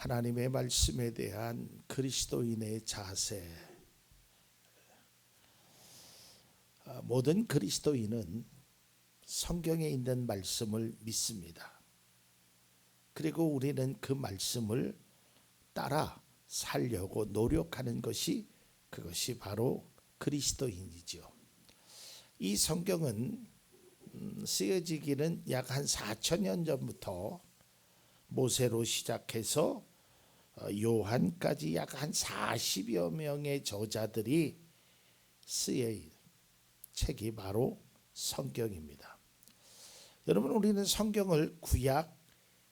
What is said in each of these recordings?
하나님의 말씀에 대한 그리스도인의 자세. 모든 그리스도인은 성경에 있는 말씀을 믿습니다. 그리고 우리는 그 말씀을 따라 살려고 노력하는 것이 그것이 바로 그리스도인이죠. 이 성경은 쓰여지기는 약 한 4,000년 전부터 모세로 시작해서 요한까지 약 한 40여 명의 저자들이 쓰인 책이 바로 성경입니다. 여러분, 우리는 성경을 구약,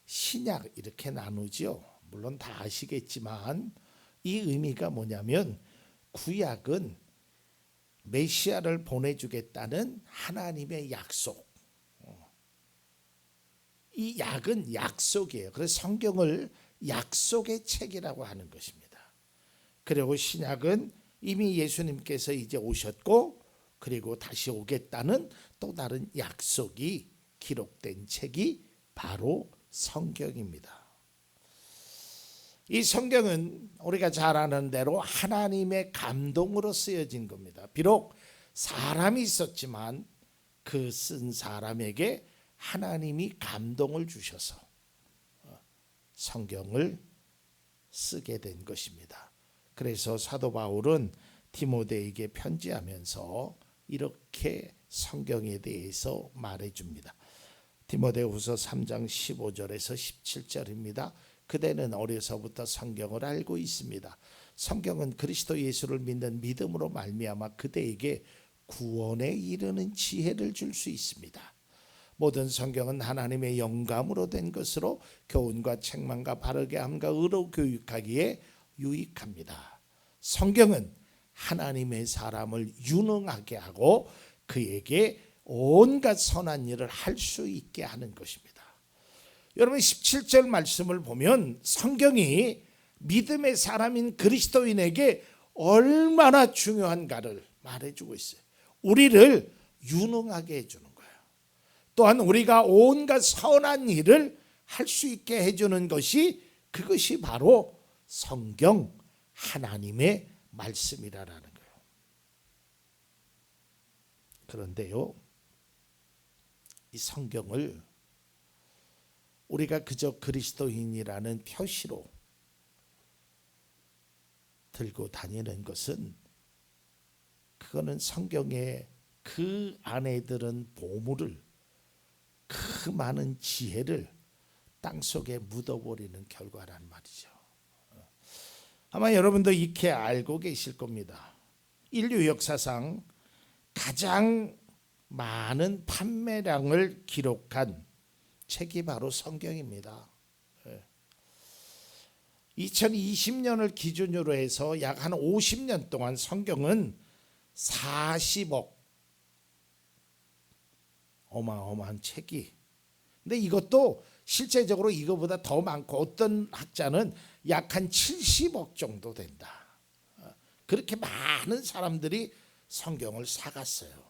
신약 이렇게 나누죠. 물론 다 아시겠지만 이 의미가 뭐냐면 구약은 메시아를 보내주겠다는 하나님의 약속. 이 약은 약속이에요. 그래서 성경을 약속의 책이라고 하는 것입니다. 그리고 신약은 이미 예수님께서 이제 오셨고 그리고 다시 오겠다는 또 다른 약속이 기록된 책이 바로 성경입니다. 이 성경은 우리가 잘 아는 대로 하나님의 감동으로 쓰여진 겁니다. 비록 사람이 있었지만 그 쓴 사람에게 하나님이 감동을 주셔서 성경을 쓰게 된 것입니다. 그래서 사도 바울은 디모데에게 편지하면서 이렇게 성경에 대해서 말해줍니다. 디모데후서 3장 15절에서 17절입니다. 그대는 어려서부터 성경을 알고 있습니다. 성경은 그리스도 예수를 믿는 믿음으로 말미암아 그대에게 구원에 이르는 지혜를 줄 수 있습니다. 모든 성경은 하나님의 영감으로 된 것으로 교훈과 책망과 바르게 함과 의로 교육하기에 유익합니다. 성경은 하나님의 사람을 유능하게 하고 그에게 온갖 선한 일을 할 수 있게 하는 것입니다. 여러분, 17절 말씀을 보면 성경이 믿음의 사람인 그리스도인에게 얼마나 중요한가를 말해주고 있어요. 우리를 유능하게 해주는 거예요. 또한 우리가 온갖 선한 일을 할 수 있게 해주는 것이 그것이 바로 성경, 하나님의 말씀이라는 거예요. 그런데요, 이 성경을 우리가 그저 그리스도인이라는 표시로 들고 다니는 것은 그거는 성경의 그 안에 들은 보물을, 그 많은 지혜를 땅속에 묻어버리는 결과란 말이죠. 아마 여러분도 익히 알고 계실 겁니다. 인류 역사상 가장 많은 판매량을 기록한 책이 바로 성경입니다. 2020년을 기준으로 해서 약 한 50년 동안 성경은 40억, 어마어마한 책이. 근데 이것도 실제적으로 이거보다 더 많고 어떤 학자는 약 한 70억 정도 된다. 그렇게 많은 사람들이 성경을 사갔어요.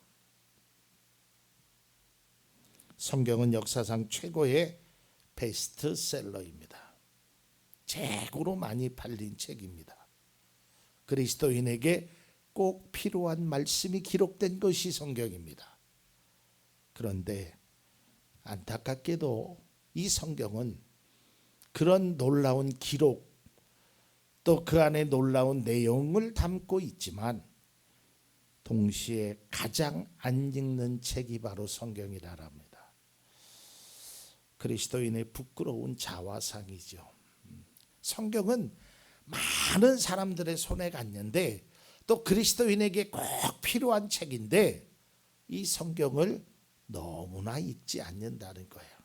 성경은 역사상 최고의 베스트셀러입니다. 최고로 많이 팔린 책입니다. 그리스도인에게 꼭 필요한 말씀이 기록된 것이 성경입니다. 그런데 안타깝게도 이 성경은 그런 놀라운 기록, 또 그 안에 놀라운 내용을 담고 있지만 동시에 가장 안 읽는 책이 바로 성경이라고 합니다. 그리스도인의 부끄러운 자화상이죠. 성경은 많은 사람들의 손에 갔는데 또 그리스도인에게 꼭 필요한 책인데 이 성경을 너무나 읽지 않는다는 거예요.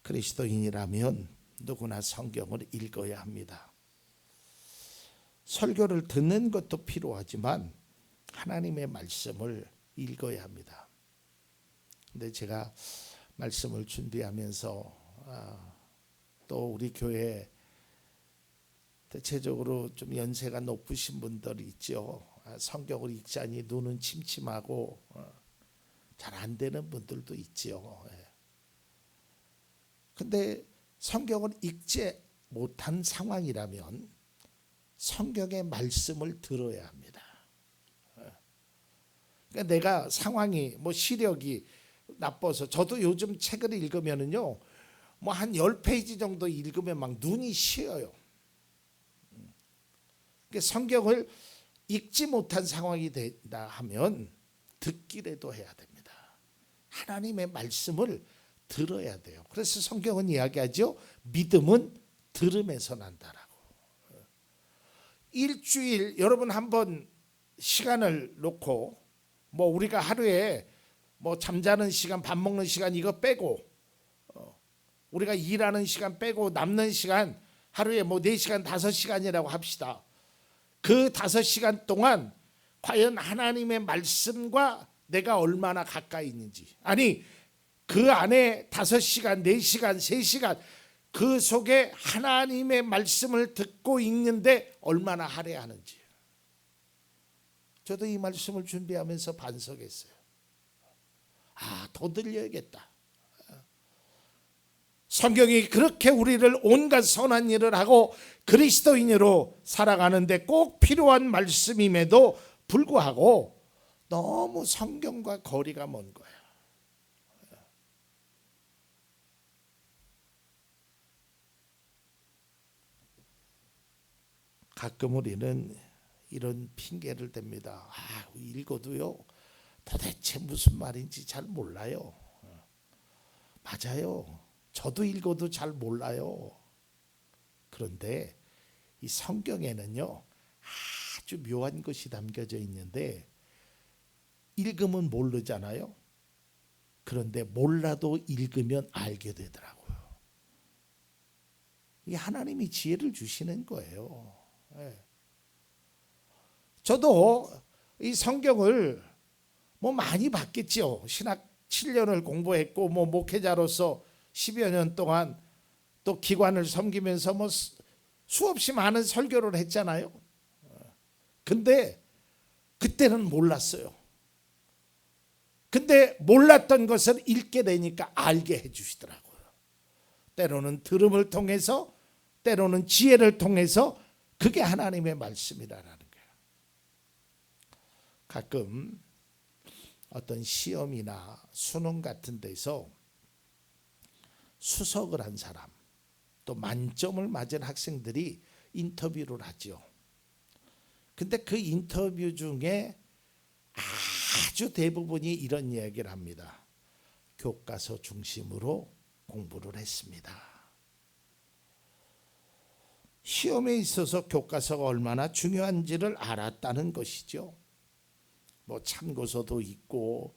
그리스도인이라면 누구나 성경을 읽어야 합니다. 설교를 듣는 것도 필요하지만 하나님의 말씀을 읽어야 합니다. 근데 제가 말씀을 준비하면서 또 우리 교회 대체적으로 좀 연세가 높으신 분들이 있죠. 성경을 읽자니 눈은 침침하고 잘 안 되는 분들도 있죠. 근데 성경을 읽지 못한 상황이라면 성경의 말씀을 들어야 합니다. 그러니까 내가 상황이 시력이 나빠서, 저도 요즘 책을 읽으면은요 한 10페이지 정도 읽으면 막 눈이 쉬어요. 그러니까 성경을 읽지 못한 상황이 된다 하면 듣기라도 해야 됩니다. 하나님의 말씀을 들어야 돼요. 그래서 성경은 이야기하죠. 믿음은 들음에서 난다라고. 일주일 여러분 한번 시간을 놓고 우리가 하루에 잠자는 시간, 밥 먹는 시간 이거 빼고 우리가 일하는 시간 빼고 남는 시간 하루에 4시간 5시간이라고 합시다. 그 5시간 동안 과연 하나님의 말씀과 내가 얼마나 가까이 있는지, 아니 그 안에 5시간, 4시간, 3시간 그 속에 하나님의 말씀을 듣고 읽는데 얼마나 할애하는지. 저도 이 말씀을 준비하면서 반성했어요. 더 들려야겠다. 성경이 그렇게 우리를 온갖 선한 일을 하고 그리스도인으로 살아가는데 꼭 필요한 말씀임에도 불구하고 너무 성경과 거리가 먼 거예요. 가끔 우리는 이런 핑계를 댑니다. 읽어도요 도대체 무슨 말인지 잘 몰라요. 맞아요. 저도 읽어도 잘 몰라요. 그런데 이 성경에는요 아주 묘한 것이 담겨져 있는데, 읽으면 모르잖아요. 그런데 몰라도 읽으면 알게 되더라고요. 이 하나님이 지혜를 주시는 거예요. 저도 이 성경을 많이 봤겠죠. 신학 7년을 공부했고 목회자로서 10여 년 동안 또 기관을 섬기면서 수없이 많은 설교를 했잖아요. 근데 그때는 몰랐어요. 근데 몰랐던 것을 읽게 되니까 알게 해주시더라고요. 때로는 들음을 통해서, 때로는 지혜를 통해서. 그게 하나님의 말씀이라는 거예요. 가끔 어떤 시험이나 수능 같은 데서 수석을 한 사람, 또 만점을 맞은 학생들이 인터뷰를 하죠. 근데 그 인터뷰 중에 아주 대부분이 이런 이야기를 합니다. 교과서 중심으로 공부를 했습니다. 시험에 있어서 교과서가 얼마나 중요한지를 알았다는 것이죠. 참고서도 있고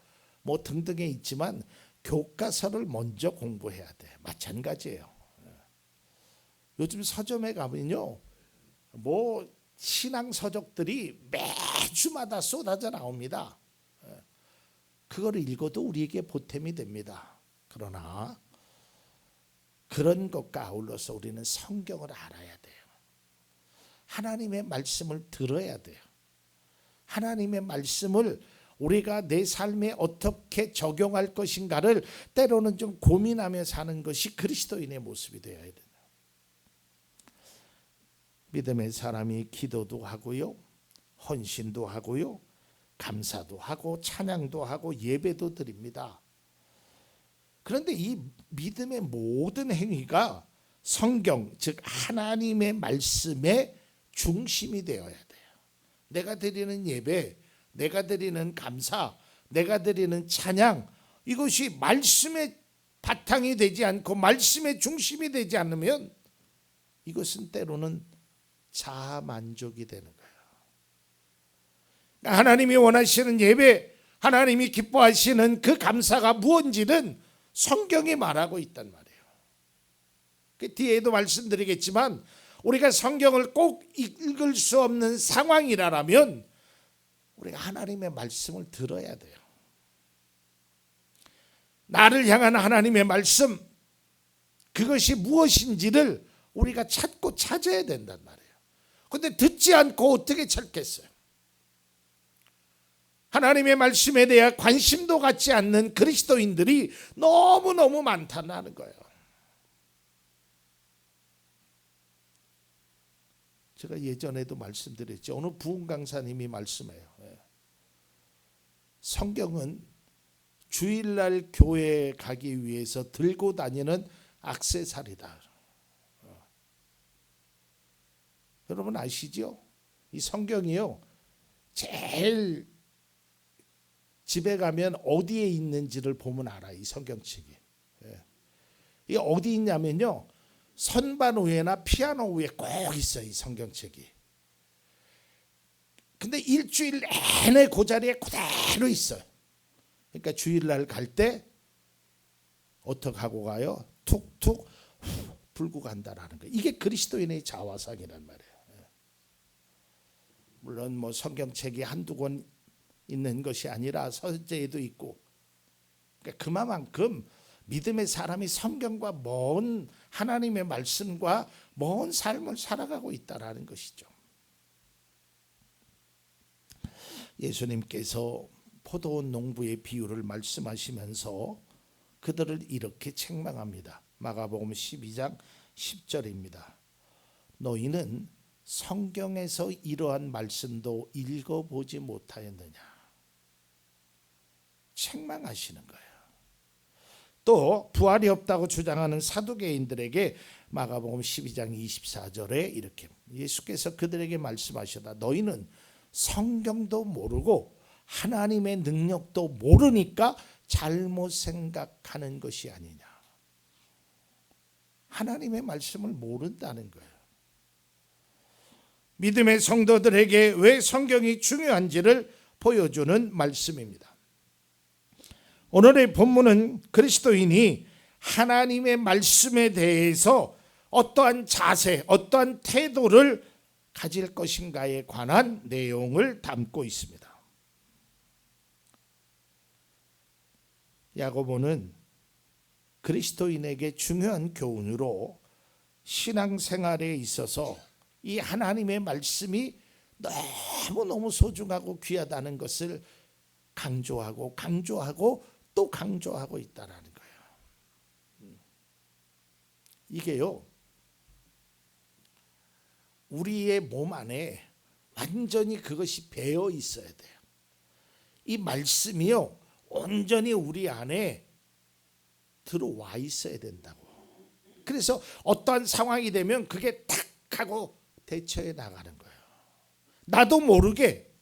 등등에 있지만 교과서를 먼저 공부해야 돼. 마찬가지예요. 요즘 서점에 가면요 신앙 서적들이 매주마다 쏟아져 나옵니다. 그거를 읽어도 우리에게 보탬이 됩니다. 그러나 그런 것과 아울러서 우리는 성경을 알아야 돼요. 하나님의 말씀을 들어야 돼요. 하나님의 말씀을 우리가 내 삶에 어떻게 적용할 것인가를 때로는 좀 고민하며 사는 것이 그리스도인의 모습이 되어야 돼요. 믿음의 사람이 기도도 하고요, 헌신도 하고요, 감사도 하고 찬양도 하고 예배도 드립니다. 그런데 이 믿음의 모든 행위가 성경, 즉 하나님의 말씀의 중심이 되어야 돼요. 내가 드리는 예배, 내가 드리는 감사, 내가 드리는 찬양, 이것이 말씀의 바탕이 되지 않고 말씀의 중심이 되지 않으면 이것은 때로는 자아만족이 되는 거예요. 하나님이 원하시는 예배, 하나님이 기뻐하시는 그 감사가 무엇인지는 성경이 말하고 있단 말이에요. 그 뒤에도 말씀드리겠지만 우리가 성경을 꼭 읽을 수 없는 상황이라면 우리가 하나님의 말씀을 들어야 돼요. 나를 향한 하나님의 말씀, 그것이 무엇인지를 우리가 찾고 찾아야 된단 말이에요. 그런데 듣지 않고 어떻게 찾겠어요? 하나님의 말씀에 대해 관심도 갖지 않는 그리스도인들이 너무너무 많다는 거예요. 제가 예전에도 말씀드렸죠. 어느 부흥 강사님이 말씀해요. 성경은 주일날 교회에 가기 위해서 들고 다니는 액세서리다. 여러분 아시죠? 이 성경이요, 제일 집에 가면 어디에 있는지를 보면 알아. 이 성경책이. 이게 어디 있냐면요, 선반 위에나 피아노 위에 꼭 있어요. 이 성경책이. 근데 일주일 내내 그 자리에 그대로 있어요. 그러니까 주일날 갈 때 어떻게 하고 가요? 툭툭 불고 간다라는 거예요. 이게 그리스도인의 자화상이란 말이에요. 물론 뭐 성경책이 한두 권 있는 것이 아니라 서재에도 있고, 그러니까 그만큼 믿음의 사람이 성경과 먼 하나님의 말씀과 먼 삶을 살아가고 있다라는 것이죠. 예수님께서 포도원 농부의 비유를 말씀하시면서 그들을 이렇게 책망합니다. 마가복음 12장 10절입니다. 너희는 성경에서 이러한 말씀도 읽어보지 못하였느냐. 책망하시는 거예요. 또 부활이 없다고 주장하는 사두개인들에게 마가복음 12장 24절에 이렇게 예수께서 그들에게 말씀하시다. 너희는 성경도 모르고 하나님의 능력도 모르니까 잘못 생각하는 것이 아니냐. 하나님의 말씀을 모른다는 거예요. 믿음의 성도들에게 왜 성경이 중요한지를 보여주는 말씀입니다. 오늘의 본문은 그리스도인이 하나님의 말씀에 대해서 어떠한 자세, 어떠한 태도를 가질 것인가에 관한 내용을 담고 있습니다. 야고보는 그리스도인에게 중요한 교훈으로 신앙생활에 있어서 이 하나님의 말씀이 너무너무 소중하고 귀하다는 것을 강조하고 또 강조하고 있다는 거예요. 이게요, 우리의 몸 안에 완전히 그것이 배어 있어야 돼요. 이 말씀이요, 온전히 우리 안에 들어와 있어야 된다고. 그래서 어떠한 상황이 되면 그게 탁 하고 대처해 나가는 거예요. 나도 모르게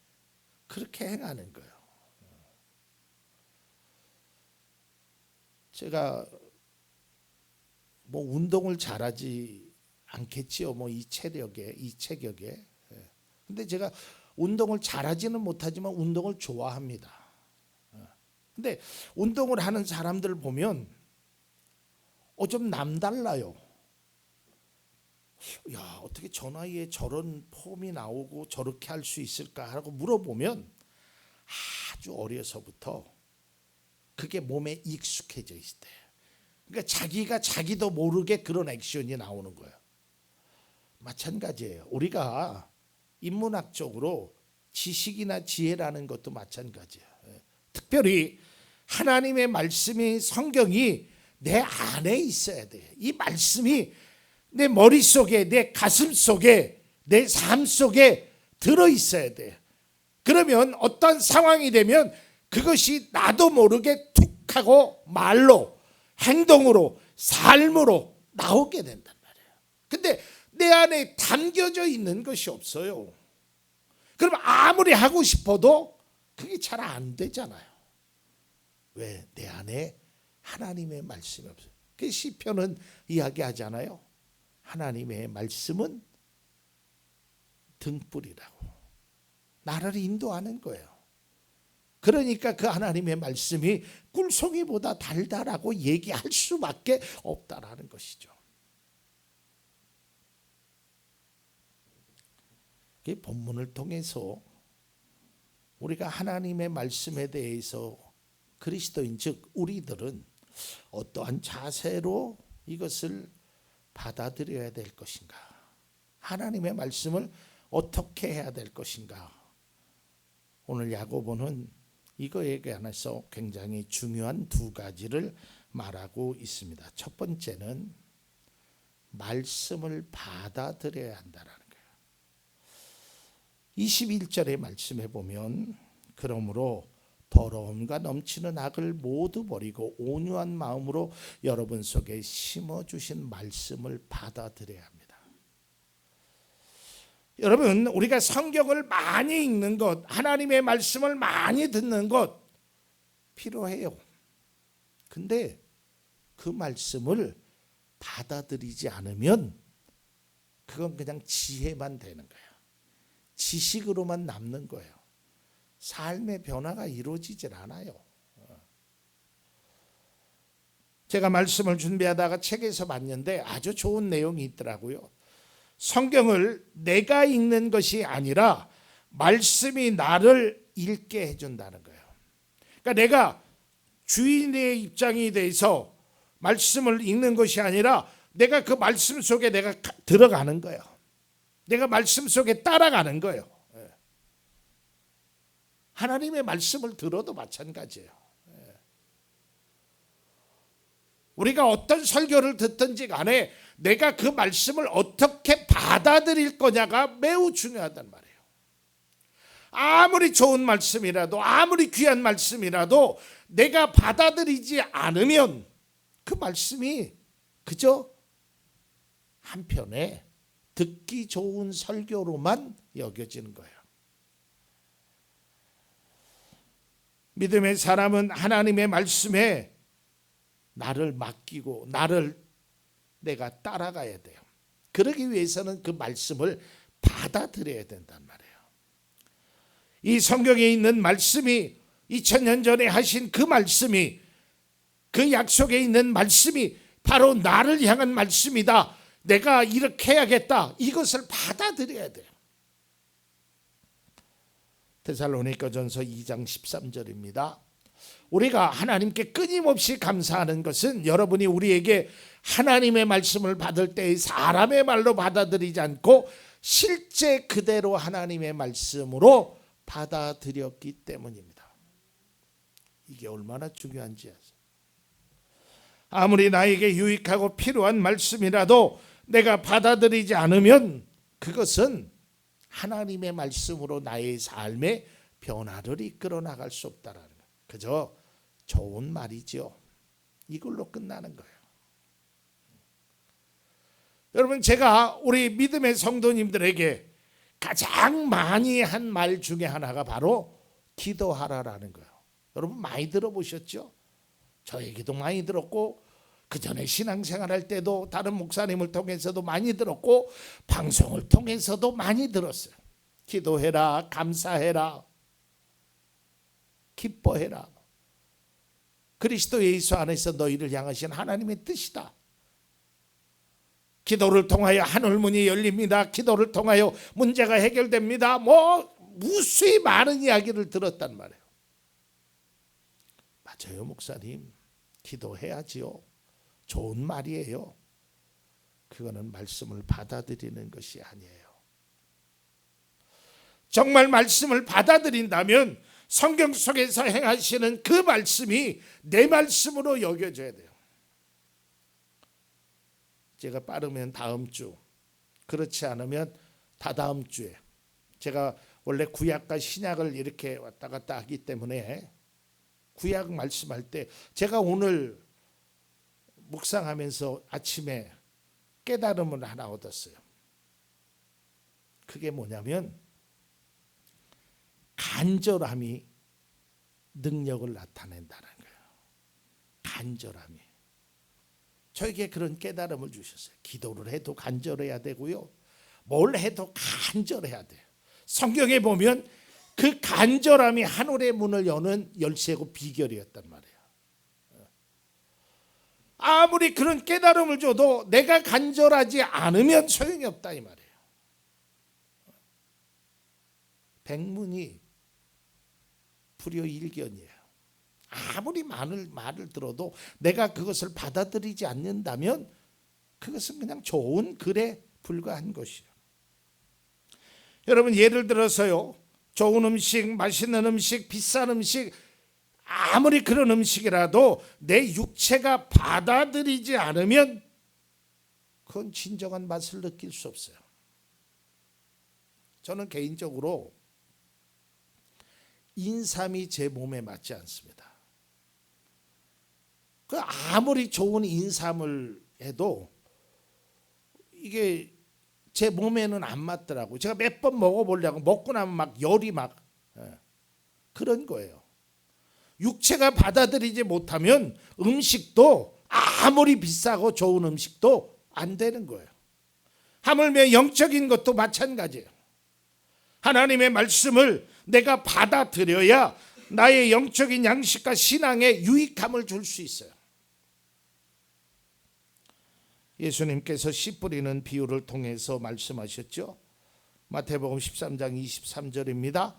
그렇게 행하는 거예요. 제가 뭐 운동을 잘하지 않겠지요. 뭐 이 체격에. 근데 제가 운동을 잘하지는 못하지만 운동을 좋아합니다. 근데 운동을 하는 사람들 보면 좀 남달라요. 야, 어떻게 저 나이에 저런 폼이 나오고 저렇게 할 수 있을까 하고 물어보면 아주 어려서부터 그게 몸에 익숙해져 있을 때, 그러니까 자기가 자기도 모르게 그런 액션이 나오는 거예요. 마찬가지예요. 우리가 인문학적으로 지식이나 지혜라는 것도 마찬가지예요. 특별히 하나님의 말씀이, 성경이 내 안에 있어야 돼요. 이 말씀이 내 머릿속에, 내 가슴 속에, 내 삶 속에 들어있어야 돼요. 그러면 어떤 상황이 되면 그것이 나도 모르게 툭 하고 말로, 행동으로, 삶으로 나오게 된단 말이에요. 근데 내 안에 담겨져 있는 것이 없어요. 그럼 아무리 하고 싶어도 그게 잘 안 되잖아요. 왜? 내 안에 하나님의 말씀이 없어요. 그 시편은 이야기하잖아요. 하나님의 말씀은 등불이라고. 나를 인도하는 거예요. 그러니까 그 하나님의 말씀이 꿀송이보다 달달하고 얘기할 수밖에 없다라는 것이죠. 이 본문을 통해서 우리가 하나님의 말씀에 대해서 그리스도인 즉 우리들은 어떠한 자세로 이것을 받아들여야 될 것인가, 하나님의 말씀을 어떻게 해야 될 것인가. 오늘 야고보는 이거에 관해서 굉장히 중요한 두 가지를 말하고 있습니다. 첫 번째는 말씀을 받아들여야 한다는 거예요. 21절의 말씀해 보면 그러므로 더러움과 넘치는 악을 모두 버리고 온유한 마음으로 여러분 속에 심어주신 말씀을 받아들여야 합니다. 여러분, 우리가 성경을 많이 읽는 것, 하나님의 말씀을 많이 듣는 것 필요해요. 근데 그 말씀을 받아들이지 않으면 그건 그냥 지혜만 되는 거예요. 지식으로만 남는 거예요. 삶의 변화가 이루어지질 않아요. 제가 말씀을 준비하다가 책에서 봤는데 아주 좋은 내용이 있더라고요. 성경을 내가 읽는 것이 아니라 말씀이 나를 읽게 해준다는 거예요. 그러니까 내가 주인의 입장이 돼서 말씀을 읽는 것이 아니라 내가 그 말씀 속에 내가 들어가는 거예요. 내가 말씀 속에 따라가는 거예요. 하나님의 말씀을 들어도 마찬가지예요. 우리가 어떤 설교를 듣든지 간에 내가 그 말씀을 어떻게 받아들일 거냐가 매우 중요하단 말이에요. 아무리 좋은 말씀이라도 아무리 귀한 말씀이라도 내가 받아들이지 않으면 그 말씀이 그저 한편에 듣기 좋은 설교로만 여겨지는 거예요. 믿음의 사람은 하나님의 말씀에 나를 맡기고 나를 내가 따라가야 돼요. 그러기 위해서는 그 말씀을 받아들여야 된단 말이에요. 이 성경에 있는 말씀이 2000년 전에 하신 그 말씀이, 그 약속에 있는 말씀이 바로 나를 향한 말씀이다. 내가 이렇게 해야겠다. 이것을 받아들여야 돼요. 데살로니가전서 2장 13절입니다. 우리가 하나님께 끊임없이 감사하는 것은 여러분이 우리에게 하나님의 말씀을 받을 때 사람의 말로 받아들이지 않고 실제 그대로 하나님의 말씀으로 받아들였기 때문입니다. 이게 얼마나 중요한지 아세요? 아무리 나에게 유익하고 필요한 말씀이라도 내가 받아들이지 않으면 그것은 하나님의 말씀으로 나의 삶의 변화를 이끌어 나갈 수 없다라는 거예요. 그저 좋은 말이죠. 이걸로 끝나는 거예요. 여러분, 제가 우리 믿음의 성도님들에게 가장 많이 한 말 중에 하나가 바로 기도하라라는 거예요. 여러분 많이 들어보셨죠? 저에게도 많이 들었고 그 전에 신앙생활할 때도 다른 목사님을 통해서도 많이 들었고 방송을 통해서도 많이 들었어요. 기도해라, 감사해라, 기뻐해라. 그리스도 예수 안에서 너희를 향하신 하나님의 뜻이다. 기도를 통하여 하늘문이 열립니다. 기도를 통하여 문제가 해결됩니다. 무수히 많은 이야기를 들었단 말이에요. 맞아요, 목사님. 기도해야지요. 좋은 말이에요. 그거는 말씀을 받아들이는 것이 아니에요. 정말 말씀을 받아들인다면 성경 속에서 행하시는 그 말씀이 내 말씀으로 여겨져야 돼요. 제가 빠르면 다음 주, 그렇지 않으면 다다음 주에, 제가 원래 구약과 신약을 이렇게 왔다 갔다 하기 때문에 구약 말씀할 때 제가 오늘 묵상하면서 아침에 깨달음을 하나 얻었어요. 그게 뭐냐면 간절함이 능력을 나타낸다는 거예요. 간절함이. 저에게 그런 깨달음을 주셨어요. 기도를 해도 간절해야 되고요. 뭘 해도 간절해야 돼요. 성경에 보면 그 간절함이 하늘의 문을 여는 열쇠고 비결이었단 말이에요. 아무리 그런 깨달음을 줘도 내가 간절하지 않으면 소용이 없다 이 말이에요. 백문이 불여일견이에요. 아무리 말을 들어도 내가 그것을 받아들이지 않는다면 그것은 그냥 좋은 글에 불과한 것이에요. 여러분, 예를 들어서요, 좋은 음식, 맛있는 음식, 비싼 음식, 아무리 그런 음식이라도 내 육체가 받아들이지 않으면 그건 진정한 맛을 느낄 수 없어요. 저는 개인적으로 인삼이 제 몸에 맞지 않습니다. 그 아무리 좋은 인삼을 해도 이게 제 몸에는 안 맞더라고요. 제가 몇 번 먹어보려고 먹고 나면 막 열이 막 그런 거예요. 육체가 받아들이지 못하면 음식도 아무리 비싸고 좋은 음식도 안 되는 거예요. 하물며 영적인 것도 마찬가지예요. 하나님의 말씀을 내가 받아들여야 나의 영적인 양식과 신앙에 유익함을 줄 수 있어요. 예수님께서 씨 뿌리는 비유를 통해서 말씀하셨죠. 마태복음 13장 23절입니다.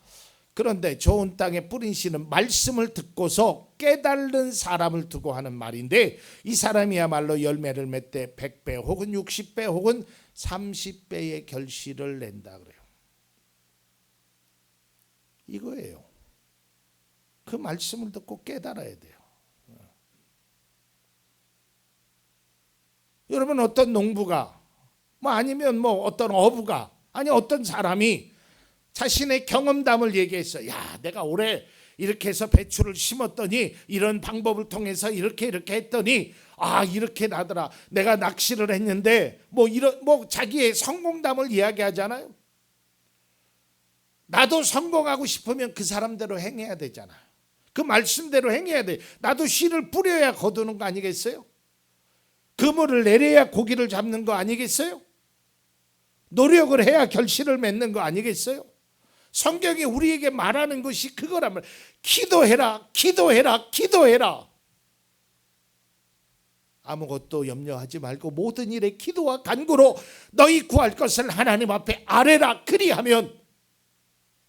그런데 좋은 땅에 뿌린 씨는 말씀을 듣고서 깨달는 사람을 두고 하는 말인데 이 사람이야말로 열매를 맺되 100배 혹은 60배 혹은 30배의 결실을 낸다 그래요. 이거예요. 그 말씀을 듣고 깨달아야 돼요. 여러분 어떤 농부가 아니면 어떤 어부가 아니 어떤 사람이 자신의 경험담을 얘기했어. 야, 내가 올해 이렇게 해서 배추를 심었더니 이런 방법을 통해서 이렇게 했더니 이렇게 나더라. 내가 낚시를 했는데 자기의 성공담을 이야기하잖아요. 나도 성공하고 싶으면 그 사람대로 행해야 되잖아. 그 말씀대로 행해야 돼. 나도 씨를 뿌려야 거두는 거 아니겠어요? 그물을 내려야 고기를 잡는 거 아니겠어요? 노력을 해야 결실을 맺는 거 아니겠어요? 성경이 우리에게 말하는 것이 그거라면 기도해라, 기도해라, 기도해라. 아무것도 염려하지 말고 모든 일에 기도와 간구로 너희 구할 것을 하나님 앞에 아뢰라. 그리하면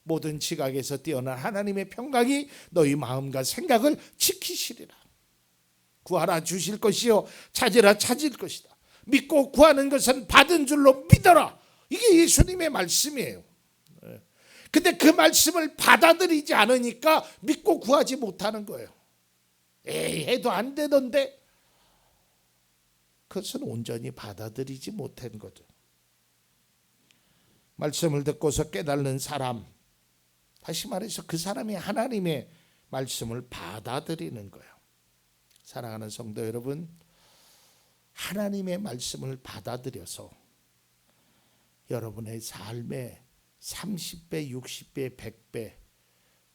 모든 지각에서 뛰어난 하나님의 평강이 너희 마음과 생각을 지키시리라. 구하라 주실 것이요 찾으라 찾을 것이다. 믿고 구하는 것은 받은 줄로 믿어라. 이게 예수님의 말씀이에요. 근데 그 말씀을 받아들이지 않으니까 믿고 구하지 못하는 거예요. 해도 안 되던데. 그것은 온전히 받아들이지 못한 거죠. 말씀을 듣고서 깨닫는 사람, 다시 말해서 그 사람이 하나님의 말씀을 받아들이는 거예요. 사랑하는 성도 여러분, 하나님의 말씀을 받아들여서 여러분의 삶에 30배, 60배, 100배,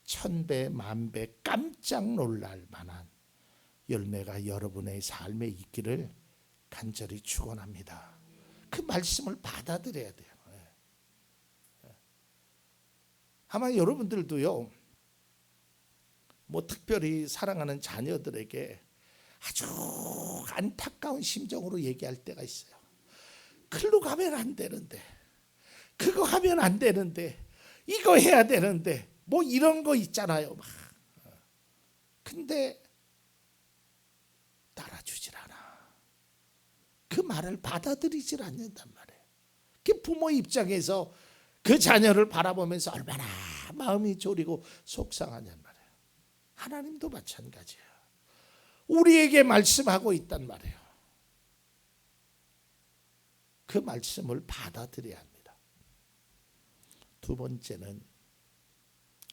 1000배, 10,000배 깜짝 놀랄 만한 열매가 여러분의 삶에 있기를 간절히 축원합니다. 그 말씀을 받아들여야 돼요. 아마 여러분들도요, 특별히 사랑하는 자녀들에게 아주 안타까운 심정으로 얘기할 때가 있어요. 글로 가면 안 되는데, 그거 하면 안 되는데, 이거 해야 되는데, 이런 거 있잖아요. 근데 따라주질 않아. 그 말을 받아들이질 않는단 말이에요. 그 부모 입장에서 그 자녀를 바라보면서 얼마나 마음이 졸이고 속상하냔 말이에요. 하나님도 마찬가지예요. 우리에게 말씀하고 있단 말이에요. 그 말씀을 받아들여야 합니다. 두 번째는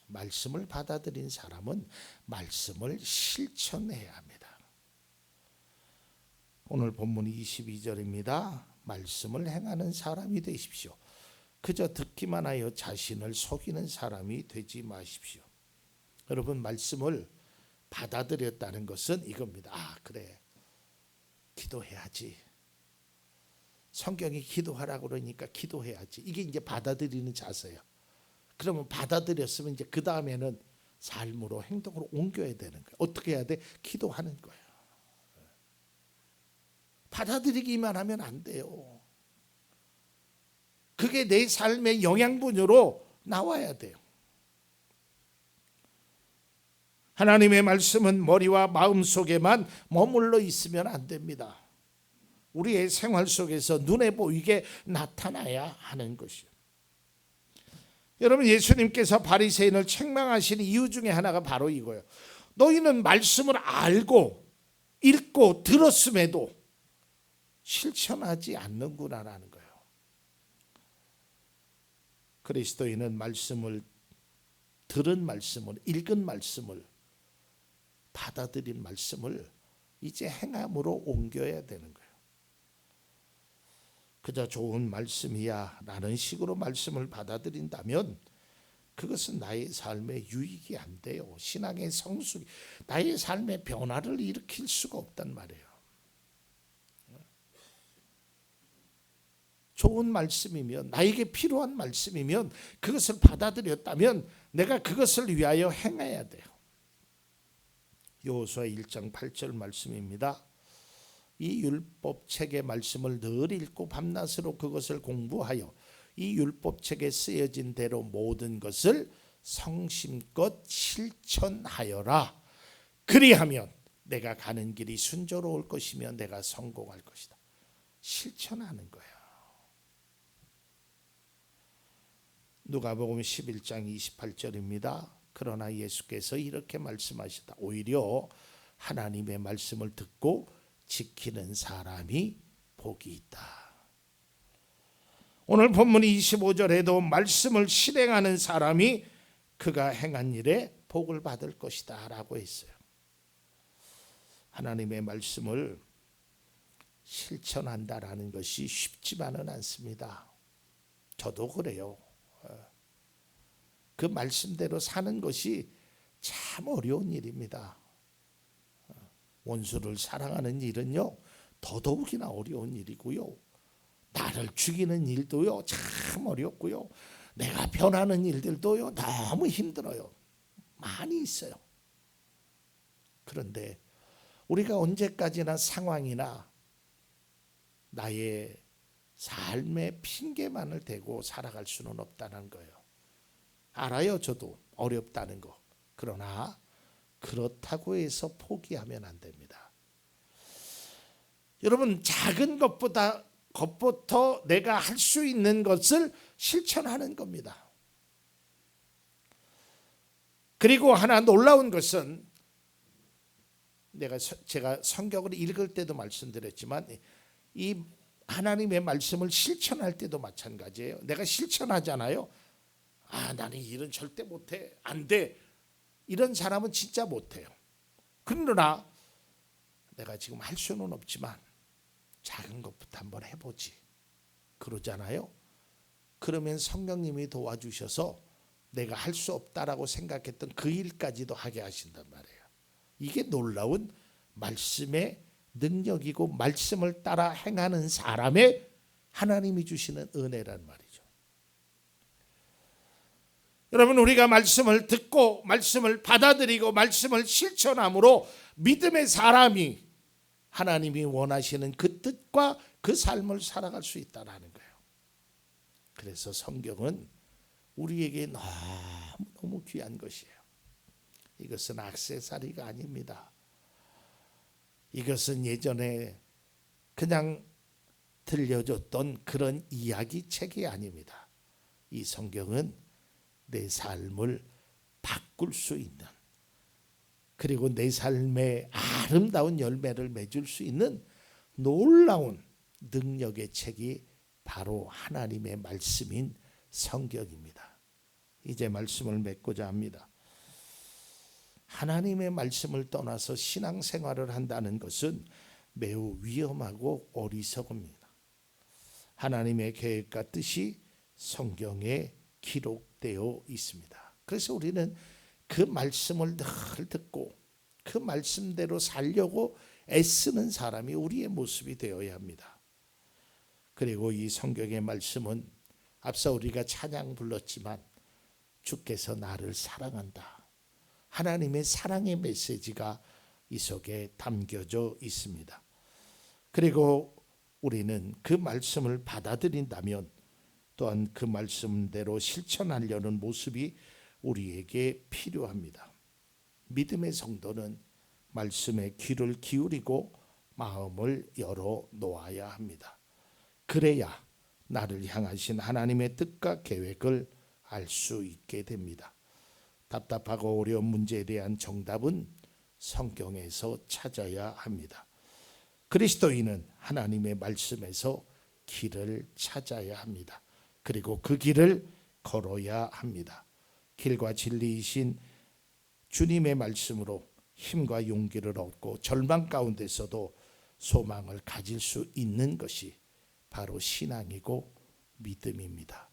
말씀을 받아들인 사람은 말씀을 실천해야 합니다. 오늘 본문 22절입니다. 말씀을 행하는 사람이 되십시오. 그저 듣기만 하여 자신을 속이는 사람이 되지 마십시오. 여러분, 말씀을 받아들였다는 것은 이겁니다. 그래, 기도해야지. 성경이 기도하라고 그러니까 기도해야지. 이게 이제 받아들이는 자세예요. 그러면 받아들였으면 이제 그 다음에는 삶으로 행동으로 옮겨야 되는 거예요. 어떻게 해야 돼? 기도하는 거예요. 받아들이기만 하면 안 돼요. 그게 내 삶의 영양분으로 나와야 돼요. 하나님의 말씀은 머리와 마음 속에만 머물러 있으면 안 됩니다. 우리의 생활 속에서 눈에 보이게 나타나야 하는 것이요. 여러분, 예수님께서 바리새인을 책망하신 이유 중에 하나가 바로 이거예요. 너희는 말씀을 알고 읽고 들었음에도 실천하지 않는구나라는 거예요. 그리스도인은 말씀을 들은 말씀을, 읽은 말씀을, 받아들인 말씀을 이제 행함으로 옮겨야 되는 거예요. 그저 좋은 말씀이야 라는 식으로 말씀을 받아들인다면 그것은 나의 삶에 유익이 안 돼요. 신앙의 성숙, 나의 삶의 변화를 일으킬 수가 없단 말이에요. 좋은 말씀이면, 나에게 필요한 말씀이면 그것을 받아들였다면 내가 그것을 위하여 행해야 돼요. 여호수아 1장 8절 말씀입니다. 이 율법책의 말씀을 늘 읽고 밤낮으로 그것을 공부하여 이 율법책에 쓰여진 대로 모든 것을 성심껏 실천하여라. 그리하면 내가 가는 길이 순조로울 것이며 내가 성공할 것이다. 실천하는 거예요. 누가복음 11장 28절입니다. 그러나 예수께서 이렇게 말씀하시다. 오히려 하나님의 말씀을 듣고 지키는 사람이 복이 있다. 오늘 본문 25절에도 말씀을 실행하는 사람이 그가 행한 일에 복을 받을 것이다 라고 했어요. 하나님의 말씀을 실천한다라는 것이 쉽지만은 않습니다. 저도 그래요. 그 말씀대로 사는 것이 참 어려운 일입니다. 원수를 사랑하는 일은요 더더욱이나 어려운 일이고요. 나를 죽이는 일도요 참 어렵고요. 내가 변하는 일들도요 너무 힘들어요. 많이 있어요. 그런데 우리가 언제까지나 상황이나 나의 삶의 핑계만을 대고 살아갈 수는 없다는 거예요. 알아요, 저도 어렵다는 거. 그러나 그렇다고 해서 포기하면 안 됩니다. 여러분, 작은 것부터 내가 할 수 있는 것을 실천하는 겁니다. 그리고 하나 놀라운 것은 제가 성경을 읽을 때도 말씀드렸지만 이 하나님의 말씀을 실천할 때도 마찬가지예요. 내가 실천하잖아요. 나는 이 일은 절대 못해. 안 돼. 이런 사람은 진짜 못해요. 그러나 내가 지금 할 수는 없지만 작은 것부터 한번 해보지. 그러잖아요. 그러면 성령님이 도와주셔서 내가 할 수 없다라고 생각했던 그 일까지도 하게 하신단 말이에요. 이게 놀라운 말씀의 능력이고 말씀을 따라 행하는 사람의 하나님이 주시는 은혜란 말이죠. 여러분, 우리가 말씀을 듣고 말씀을 받아들이고 말씀을 실천함으로 믿음의 사람이 하나님이 원하시는 그 뜻과 그 삶을 살아갈 수 있다는 거예요. 그래서 성경은 우리에게 너무 귀한 것이에요. 이것은 액세서리가 아닙니다. 이것은 예전에 그냥 들려줬던 그런 이야기 책이 아닙니다. 이 성경은 내 삶을 바꿀 수 있는, 그리고 내 삶에 아름다운 열매를 맺을 수 있는 놀라운 능력의 책이 바로 하나님의 말씀인 성경입니다. 이제 말씀을 맺고자 합니다. 하나님의 말씀을 떠나서 신앙생활을 한다는 것은 매우 위험하고 어리석습니다. 하나님의 계획과 뜻이 성경에 기록되어 있습니다. 그래서 우리는 그 말씀을 늘 듣고 그 말씀대로 살려고 애쓰는 사람이 우리의 모습이 되어야 합니다. 그리고 이 성경의 말씀은 앞서 우리가 찬양 불렀지만 주께서 나를 사랑한다. 하나님의 사랑의 메시지가 이 속에 담겨져 있습니다. 그리고 우리는 그 말씀을 받아들인다면 또한 그 말씀대로 실천하려는 모습이 우리에게 필요합니다. 믿음의 성도는 말씀에 귀를 기울이고 마음을 열어 놓아야 합니다. 그래야 나를 향하신 하나님의 뜻과 계획을 알 수 있게 됩니다. 답답하고 어려운 문제에 대한 정답은 성경에서 찾아야 합니다. 그리스도인은 하나님의 말씀에서 길을 찾아야 합니다. 그리고 그 길을 걸어야 합니다. 길과 진리이신 주님의 말씀으로 힘과 용기를 얻고 절망 가운데서도 소망을 가질 수 있는 것이 바로 신앙이고 믿음입니다.